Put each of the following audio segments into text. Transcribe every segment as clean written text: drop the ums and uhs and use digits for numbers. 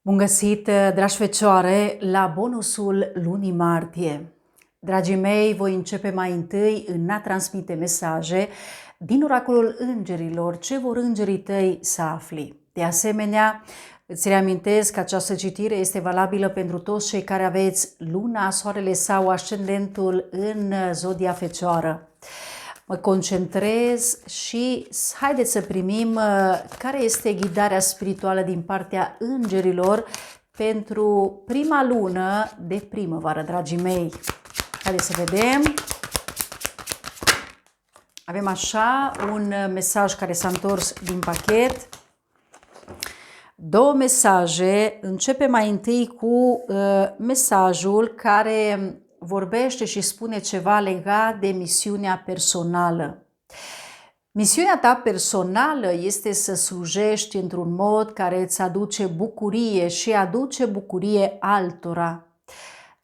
Bun găsit, dragi fecioare, la bonusul lunii martie. Dragii mei, voi începe mai întâi în a transmite mesaje din oracolul îngerilor, ce vor îngerii tăi să afli. De asemenea, îți reamintesc că această citire este valabilă pentru toți cei care aveți luna, soarele sau ascendentul în zodia fecioară. Mă concentrez și haideți să primim care este ghidarea spirituală din partea îngerilor pentru prima lună de primăvară, dragii mei. Haideți să vedem. Avem așa un mesaj care s-a întors din pachet. Două mesaje. Începe mai întâi cu mesajul care vorbește și spune ceva legat de misiunea personală. Misiunea ta personală este să slujești într-un mod care îți aduce bucurie și aduce bucurie altora.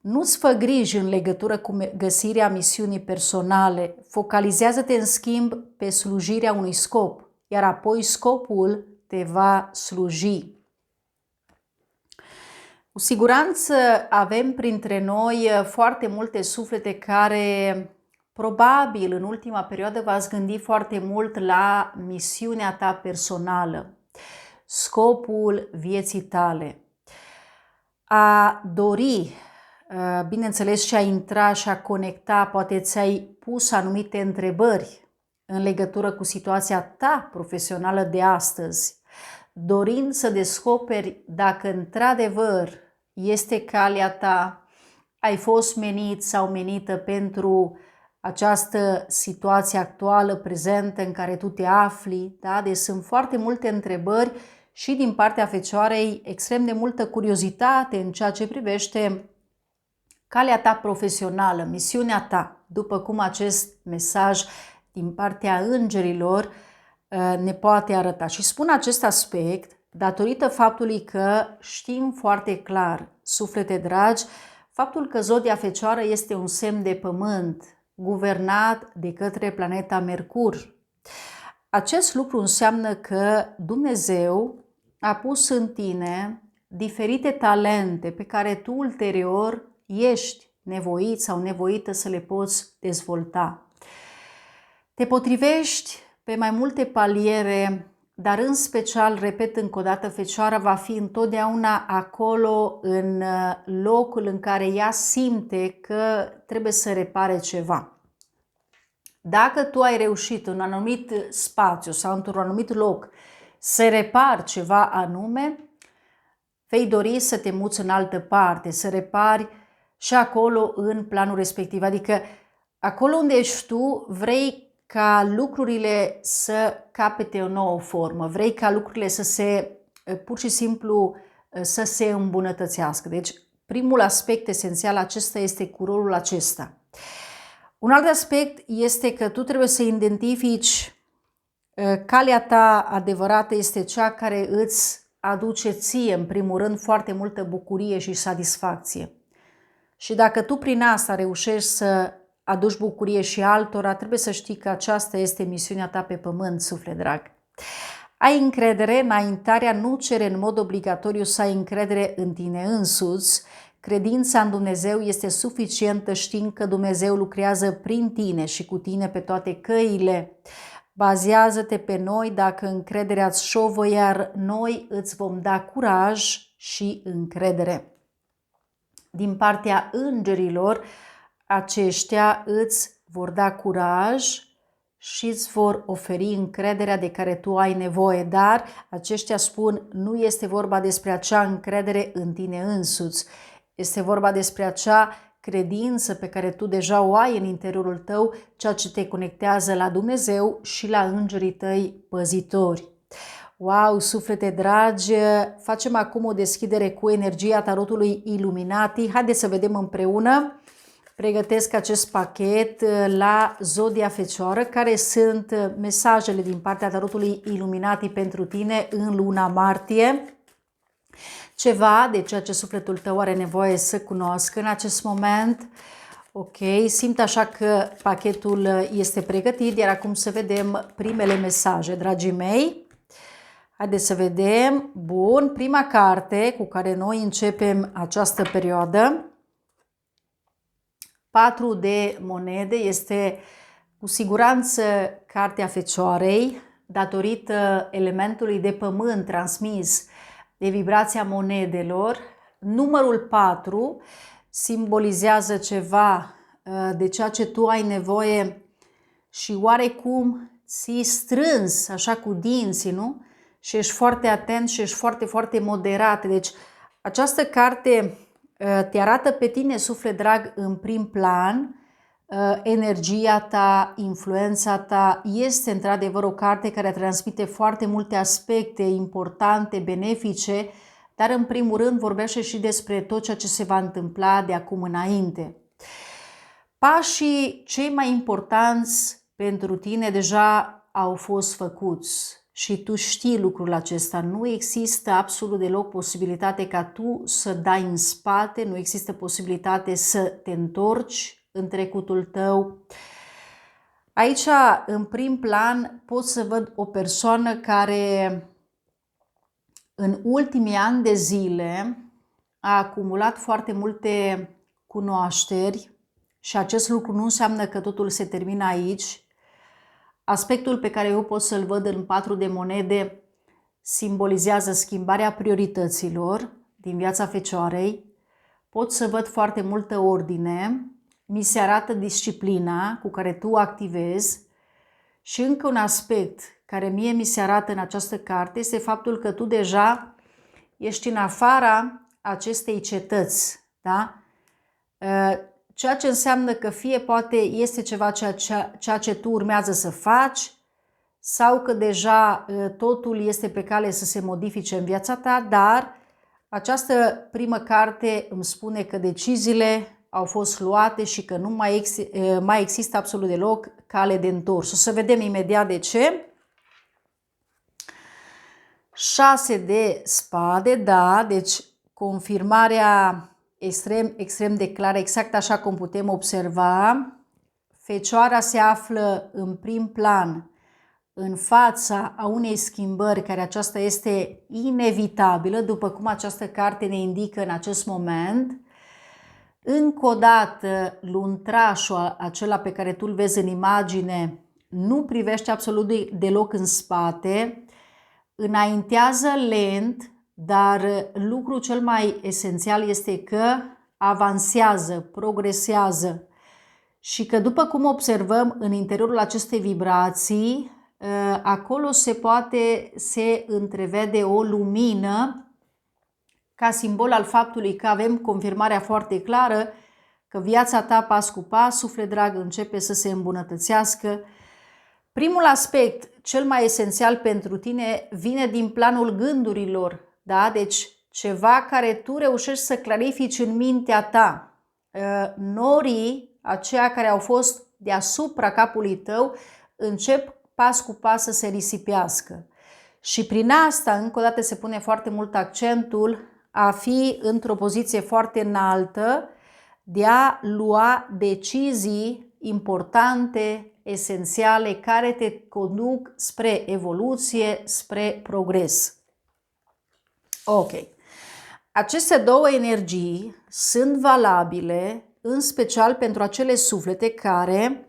Nu-ți fă griji în legătură cu găsirea misiunii personale. Focalizează-te în schimb pe slujirea unui scop, iar apoi scopul te va sluji. Cu siguranță avem printre noi foarte multe suflete care probabil în ultima perioadă v-ați gândit foarte mult la misiunea ta personală, scopul vieții tale. A dori, bineînțeles, și a intra și a conecta, poate ți-ai pus anumite întrebări în legătură cu situația ta profesională de astăzi, dorind să descoperi dacă într-adevăr este calea ta, ai fost menit sau menită pentru această situație actuală, prezentă, în care tu te afli, da? Deci sunt foarte multe întrebări și din partea fecioarei extrem de multă curiozitate în ceea ce privește calea ta profesională, misiunea ta, după cum acest mesaj din partea îngerilor ne poate arăta. Și spun acest aspect datorită faptului că știm foarte clar, suflete dragi, faptul că zodia fecioară este un semn de pământ, guvernat de către planeta Mercur. Acest lucru înseamnă că Dumnezeu a pus în tine diferite talente pe care tu ulterior ești nevoit sau nevoită să le poți dezvolta. Te potrivești pe mai multe paliere, dar în special, repet încă o dată, fecioara va fi întotdeauna acolo în locul în care ea simte că trebuie să repare ceva. Dacă tu ai reușit în un anumit spațiu sau într-un anumit loc să repari ceva anume, vei dori să te muți în altă parte, să repari și acolo în planul respectiv. Adică acolo unde ești tu, vrei ca lucrurile să capete o nouă formă, vrei ca lucrurile să se, pur și simplu, să se îmbunătățească. Deci, primul aspect esențial acesta este cu rolul acesta. Un alt aspect este că tu trebuie să identifici calea ta adevărată este cea care îți aduce ție, în primul rând, foarte multă bucurie și satisfacție. Și dacă tu prin asta reușești să aduci bucurie și altora, trebuie să știi că aceasta este misiunea ta pe pământ, suflet drag. Ai încredere, înaintarea nu cere în mod obligatoriu să ai încredere în tine însuți. Credința în Dumnezeu este suficientă știind că Dumnezeu lucrează prin tine și cu tine pe toate căile. Bazează-te pe noi dacă încrederea îți șovă, iar noi îți vom da curaj și încredere. Din partea îngerilor, aceștia îți vor da curaj și îți vor oferi încrederea de care tu ai nevoie, dar aceștia spun, nu este vorba despre acea încredere în tine însuți, este vorba despre acea credință pe care tu deja o ai în interiorul tău, ceea ce te conectează la Dumnezeu și la îngerii tăi păzitori. Wow, suflete dragi, facem acum o deschidere cu energia tarotului Illuminati. Haideți să vedem împreună. Pregătesc acest pachet la zodia fecioară, care sunt mesajele din partea tarotului Illuminati pentru tine în luna martie. Ceva de ceea ce sufletul tău are nevoie să cunoască în acest moment. Ok, simt așa că pachetul este pregătit, iar acum să vedem primele mesaje, dragii mei. Haideți să vedem. Bun, prima carte cu care noi începem această perioadă, 4 de monede, este cu siguranță cartea Fecioarei, datorită elementului de pământ transmis de vibrația monedelor. Numărul 4 simbolizează ceva de ceea ce tu ai nevoie și oarecum ții strâns, așa cu dinții, nu? Și ești foarte atent și ești foarte, foarte moderat. Deci această carte te arată pe tine, suflet drag, în prim plan, energia ta, influența ta. Este într-adevăr o carte care transmite foarte multe aspecte importante, benefice, dar în primul rând vorbește și despre tot ceea ce se va întâmpla de acum înainte. Pașii cei mai importanți pentru tine deja au fost făcuți și tu știi lucrul acesta. Nu există absolut deloc posibilitate ca tu să dai în spate, nu există posibilitate să te întorci în trecutul tău. Aici, în prim plan, pot să văd o persoană care în ultimii ani de zile a acumulat foarte multe cunoașteri și acest lucru nu înseamnă că totul se termină aici. Aspectul pe care eu pot să-l văd în 4 de monede simbolizează schimbarea priorităților din viața Fecioarei. Pot să văd foarte multă ordine, mi se arată disciplina cu care tu activezi și încă un aspect care mie mi se arată în această carte este faptul că tu deja ești în afara acestei cetăți, da? Ceea ce înseamnă că fie poate este ceva ceea ce tu urmează să faci sau că deja totul este pe cale să se modifice în viața ta, dar această primă carte îmi spune că deciziile au fost luate și că nu mai există absolut deloc cale de întors. O să vedem imediat de ce. 6 de spade, da, deci confirmarea extrem de clară, exact așa cum putem observa. Fecioara se află în prim plan, în fața a unei schimbări care aceasta este inevitabilă, după cum această carte ne indică în acest moment. Încă o dată, luntrașul acela pe care tu îl vezi în imagine nu privește absolut deloc în spate, înaintează lent, dar lucrul cel mai esențial este că avansează, progresează și că după cum observăm în interiorul acestei vibrații, acolo se întrevede o lumină ca simbol al faptului că avem confirmarea foarte clară că viața ta pas cu pas, suflet drag, începe să se îmbunătățească. Primul aspect, cel mai esențial pentru tine, vine din planul gândurilor, da? Deci ceva care tu reușești să clarifici în mintea ta. Norii, aceia care au fost deasupra capului tău, încep pas cu pas să se risipească. Și prin asta, încă o dată, se pune foarte mult accentul a fi într-o poziție foarte înaltă, de a lua decizii importante, esențiale, care te conduc spre evoluție, spre progres. Ok. Aceste două energii sunt valabile, în special pentru acele suflete care,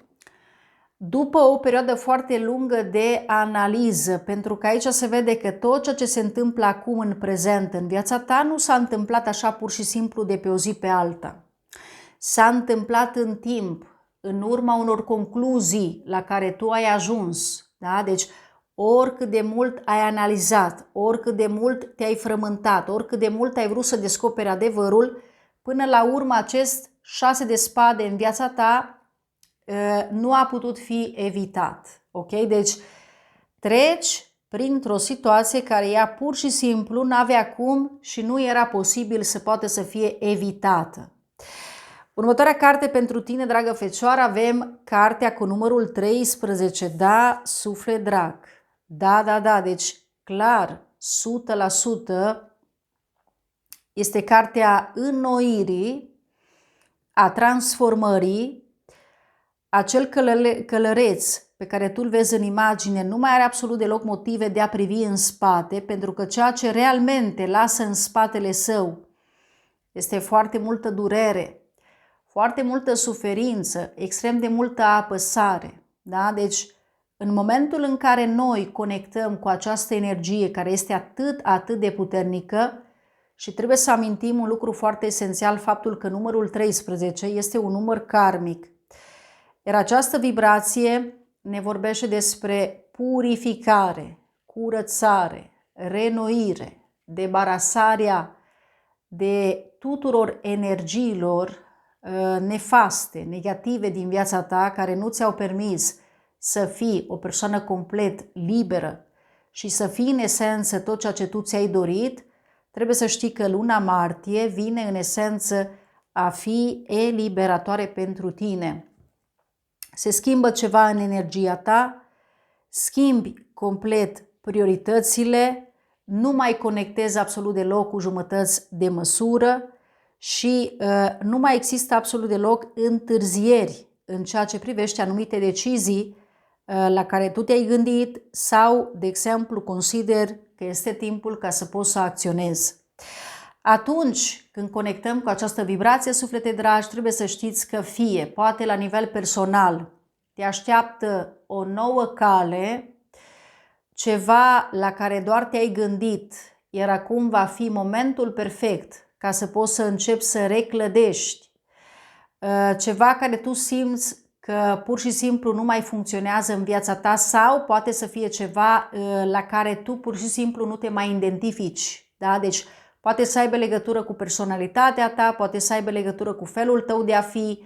după o perioadă foarte lungă de analiză, pentru că aici se vede că tot ceea ce se întâmplă acum în prezent în viața ta nu s-a întâmplat așa pur și simplu de pe o zi pe alta. S-a întâmplat în timp, în urma unor concluzii la care tu ai ajuns. Da? Deci oricât de mult ai analizat, oricât de mult te-ai frământat, oricât de mult ai vrut să descoperi adevărul, până la urmă acest 6 de spade în viața ta nu a putut fi evitat. Ok? Deci treci printr-o situație care ea pur și simplu n-avea cum și nu era posibil să poată să fie evitată. Următoarea carte pentru tine, dragă Fecioară, avem cartea cu numărul 13, da, suflet drag. Da, deci clar, 100% este cartea înnoirii, a transformării, acel călăreț pe care tu îl vezi în imagine nu mai are absolut deloc motive de a privi în spate, pentru că ceea ce realmente lasă în spatele său este foarte multă durere, foarte multă suferință, extrem de multă apăsare. Da? Deci, în momentul în care noi conectăm cu această energie care este atât de puternică, și trebuie să amintim un lucru foarte esențial, faptul că numărul 13 este un număr karmic. Iar această vibrație ne vorbește despre purificare, curățare, reînnoire, debarasarea de tuturor energiilor nefaste, negative din viața ta, care nu ți-au permis să fii o persoană complet liberă și să fii în esență tot ceea ce tu ți-ai dorit. Trebuie să știi că luna martie vine în esență a fi eliberatoare pentru tine. Se schimbă ceva în energia ta, schimbi complet prioritățile, nu mai conectezi absolut deloc cu jumătăți de măsură și nu mai există absolut deloc întârzieri în ceea ce privește anumite decizii la care tu te-ai gândit sau, de exemplu, consider că este timpul ca să poți să acționezi. Atunci când conectăm cu această vibrație, suflete dragi, trebuie să știți că fie, poate la nivel personal, te așteaptă o nouă cale, ceva la care doar te-ai gândit, iar acum va fi momentul perfect ca să poți să începi să reclădești ceva care tu simți că pur și simplu nu mai funcționează în viața ta sau poate să fie ceva la care tu pur și simplu nu te mai identifici. Da? Deci poate să aibă legătură cu personalitatea ta, poate să aibă legătură cu felul tău de a fi,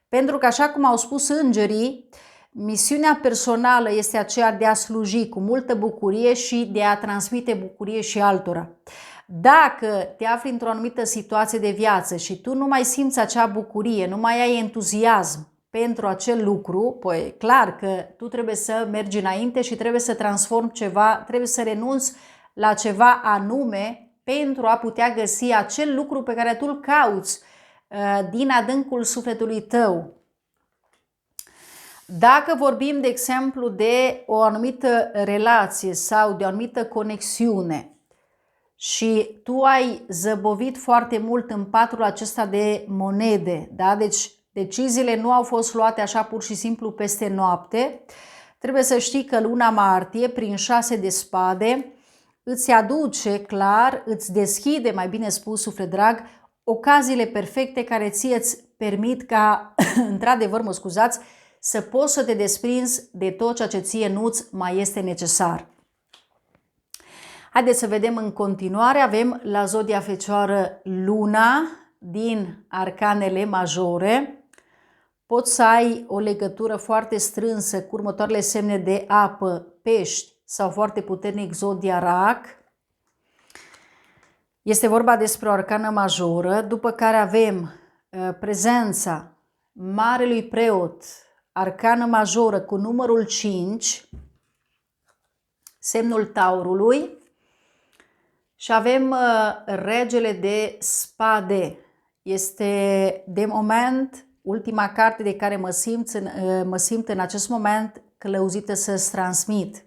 pentru că, așa cum au spus îngerii, misiunea personală este aceea de a sluji cu multă bucurie și de a transmite bucurie și altora. Dacă te afli într-o anumită situație de viață și tu nu mai simți acea bucurie, nu mai ai entuziasm pentru acel lucru, păi clar că tu trebuie să mergi înainte și trebuie să transformi ceva, trebuie să renunți la ceva anume pentru a putea găsi acel lucru pe care tu îl cauți din adâncul sufletului tău. Dacă vorbim, de exemplu, de o anumită relație sau de o anumită conexiune și tu ai zăbovit foarte mult în patrul acesta de monede, da? Deci deciziile nu au fost luate așa pur și simplu peste noapte, trebuie să știi că luna martie, prin 6 de spade, îți aduce clar, îți deschide, mai bine spus, suflet drag, ocaziile perfecte care ție îți permit ca, într-adevăr, să poți să te desprinzi de tot ceea ce ție nu-ți mai este necesar. Haideți să vedem în continuare. Avem la zodia Fecioară Luna din arcanele majore. Poți să ai o legătură foarte strânsă cu următoarele semne de apă, Pești sau foarte puternic zodia Rac. Este vorba despre o arcană majoră, după care avem prezența Marelui Preot, arcană majoră cu numărul 5, semnul Taurului, și avem Regele de Spade. Este de moment ultima carte de care mă simt în acest moment călăuzită să-ți transmit.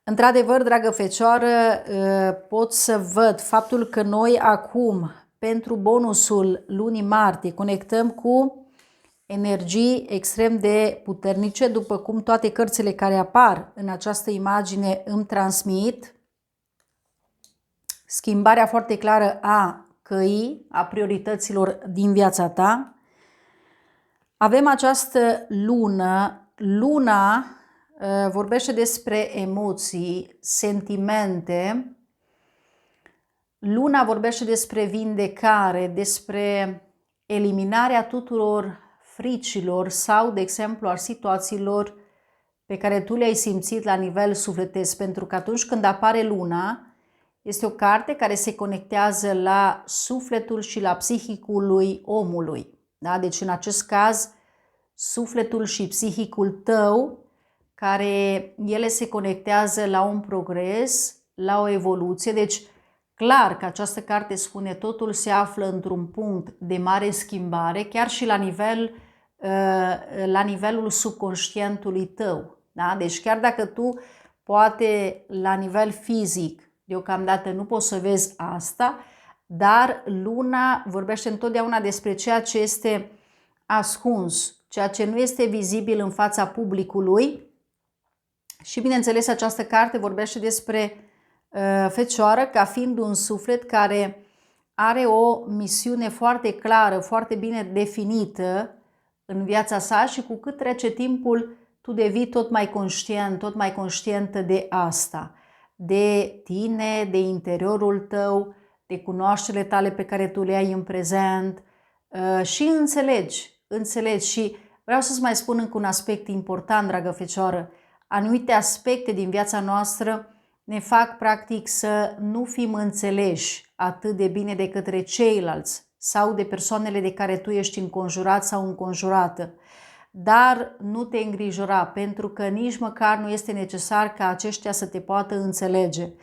Într-adevăr, dragă Fecioară, pot să văd faptul că noi acum, pentru bonusul lunii martie, conectăm cu energii extrem de puternice, după cum toate cărțile care apar în această imagine îmi transmit. Schimbarea foarte clară a căii, a priorităților din viața ta. Avem această lună. Luna vorbește despre emoții, sentimente. Luna vorbește despre vindecare, despre eliminarea tuturor fricilor sau, de exemplu, a situațiilor pe care tu le-ai simțit la nivel sufletesc. Pentru că atunci când apare luna, este o carte care se conectează la sufletul și la psihicul lui omului. Da? Deci, în acest caz, sufletul și psihicul tău, care ele se conectează la un progres, la o evoluție. Deci, clar că această carte spune totul se află într-un punct de mare schimbare, chiar și la nivel la nivelul subconștientului tău. Da? Deci chiar dacă tu poate la nivel fizic deocamdată nu poți să vezi asta, dar luna vorbește întotdeauna despre ceea ce este ascuns, ceea ce nu este vizibil în fața publicului. Și bineînțeles această carte vorbește despre Fecioară ca fiind un suflet care are o misiune foarte clară, foarte bine definită în viața sa și cu cât trece timpul tu devii tot mai conștientă de asta, de tine, de interiorul tău, de cunoașterile tale pe care tu le ai în prezent și înțelegi. Și vreau să-ți mai spun încă un aspect important, dragă Fecioară. Anumite aspecte din viața noastră ne fac practic să nu fim înțeleși atât de bine de către ceilalți sau de persoanele de care tu ești înconjurat sau înconjurată. Dar nu te îngrijora, pentru că nici măcar nu este necesar ca aceștia să te poată înțelege.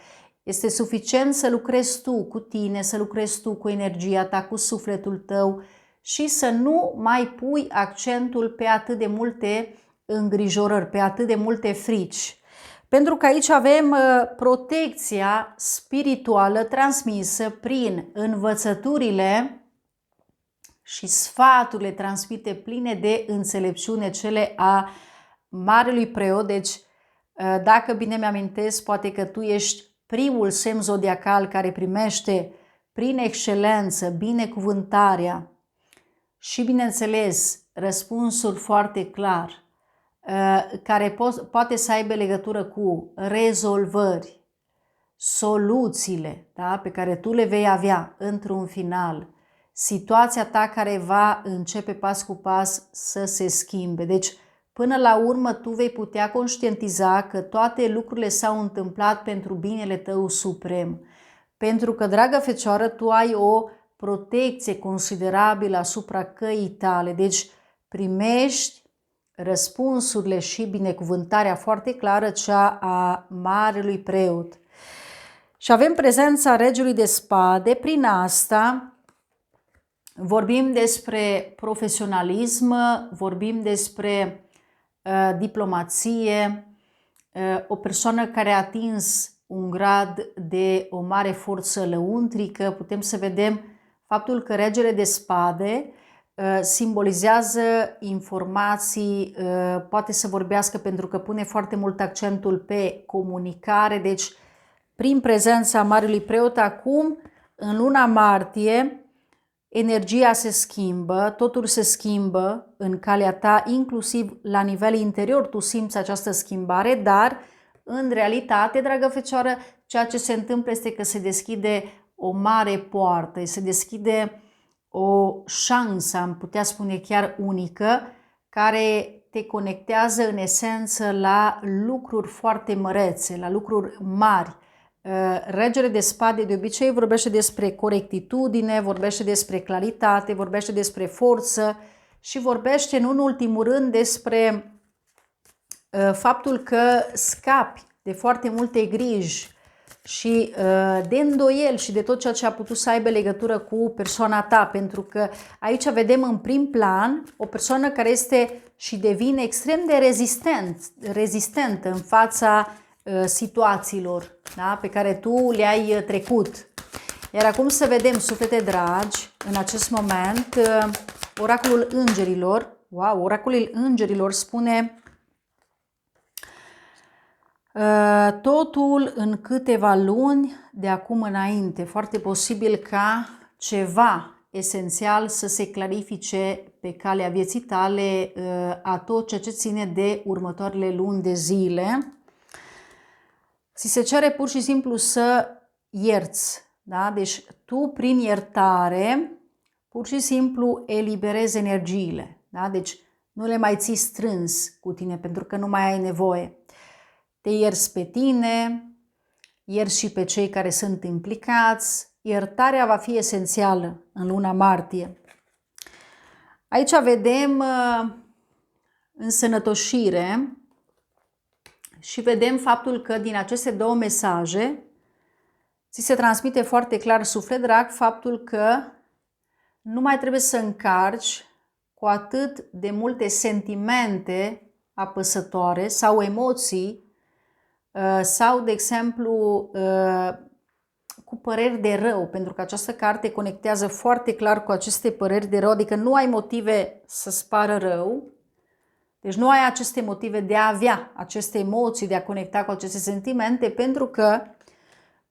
Este suficient să lucrezi tu cu tine, să lucrezi tu cu energia ta, cu sufletul tău și să nu mai pui accentul pe atât de multe îngrijorări, pe atât de multe frici. Pentru că aici avem protecția spirituală transmisă prin învățăturile și sfaturile transmite pline de înțelepciune, cele a Marelui Preot. Deci, dacă bine mi-amintesc, poate că tu ești primul semn zodiacal care primește prin excelență binecuvântarea și, bineînțeles, răspunsul foarte clar, care poate să aibă legătură cu rezolvări, soluțiile, da, pe care tu le vei avea într-un final, situația ta care va începe pas cu pas să se schimbe. Deci, până la urmă, tu vei putea conștientiza că toate lucrurile s-au întâmplat pentru binele tău suprem. Pentru că, dragă Fecioară, tu ai o protecție considerabilă asupra căii tale. Deci, primești răspunsurile și binecuvântarea foarte clară, cea a Marelui Preot. Și avem prezența Regelui de Spade. Prin asta vorbim despre profesionalism, vorbim despre diplomație, o persoană care a atins un grad de o mare forță lăuntrică. Putem să vedem faptul că Regele de Spade simbolizează informații, poate să vorbească pentru că pune foarte mult accentul pe comunicare. Deci, prin prezența Marelui Preot, acum, în luna martie, energia se schimbă, totul se schimbă în calea ta, inclusiv la nivel interior tu simți această schimbare, dar în realitate, dragă Fecioară, ceea ce se întâmplă este că se deschide o mare poartă, se deschide o șansă, am putea spune chiar unică, care te conectează în esență la lucruri foarte mărețe, la lucruri mari. Regele de Spade de obicei vorbește despre corectitudine, vorbește despre claritate, vorbește despre forță și vorbește, nu în ultimul rând, despre faptul că scapi de foarte multe griji și de îndoieli și de tot ceea ce a putut să aibă legătură cu persoana ta, pentru că aici vedem în prim plan o persoană care este și devine extrem de rezistentă în fața situațiilor, da, pe care tu le-ai trecut. Iar acum să vedem, suflete dragi, în acest moment, oracolul îngerilor. Wow, oracolul îngerilor spune totul în câteva luni de acum înainte. Foarte posibil ca ceva esențial să se clarifice pe calea vieții tale, a tot ceea ce ține de următoarele luni de zile. Ți se cere pur și simplu să ierți, da? Deci tu prin iertare pur și simplu eliberezi energiile, da? Deci nu le mai ții strâns cu tine pentru că nu mai ai nevoie. Te ierți pe tine, ierți și pe cei care sunt implicați. Iertarea va fi esențială în luna martie. Aici vedem însănătoșire și vedem faptul că din aceste două mesaje ți se transmite foarte clar, suflet drag, faptul că nu mai trebuie să încarci cu atât de multe sentimente apăsătoare sau emoții sau, de exemplu, cu păreri de rău, pentru că această carte conectează foarte clar cu aceste păreri de rău, adică nu ai motive să-ți pară rău, deci nu ai aceste motive de a avea aceste emoții, de a conecta cu aceste sentimente, pentru că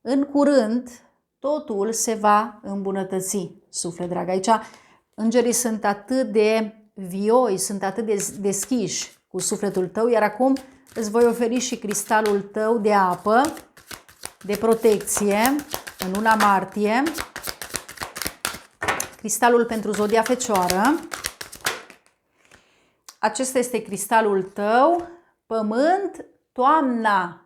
în curând totul se va îmbunătăți, suflet drag. Aici îngerii sunt atât de vioi, sunt atât de deschiși cu sufletul tău, iar acum îți voi oferi și cristalul tău de apă, de protecție, în luna martie, cristalul pentru zodia Fecioară. Acesta este cristalul tău, pământ, toamna.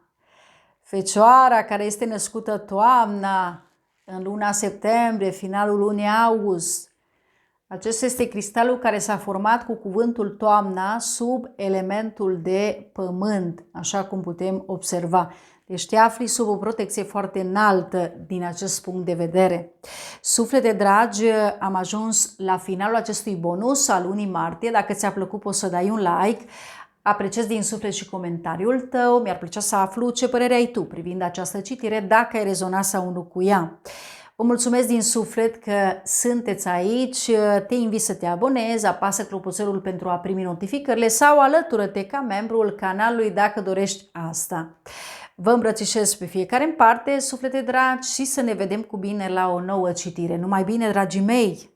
Fecioara care este născută toamna, în luna septembrie, finalul lunii august. Acesta este cristalul care s-a format cu cuvântul toamna sub elementul de pământ, așa cum putem observa. Deci te afli sub o protecție foarte înaltă din acest punct de vedere. Suflete dragi, am ajuns la finalul acestui bonus al lunii martie. Dacă ți-a plăcut, poți să dai un like. Apreciez din suflet și comentariul tău. Mi-ar plăcea să aflu ce părere ai tu privind această citire, dacă ai rezonat sau nu cu ea. Vă mulțumesc din suflet că sunteți aici, te invit să te abonezi, apasă clopoțelul pentru a primi notificările sau alătură-te ca membru canalului dacă dorești asta. Vă îmbrățișez pe fiecare în parte, suflete dragi, și să ne vedem cu bine la o nouă citire. Numai bine, dragii mei!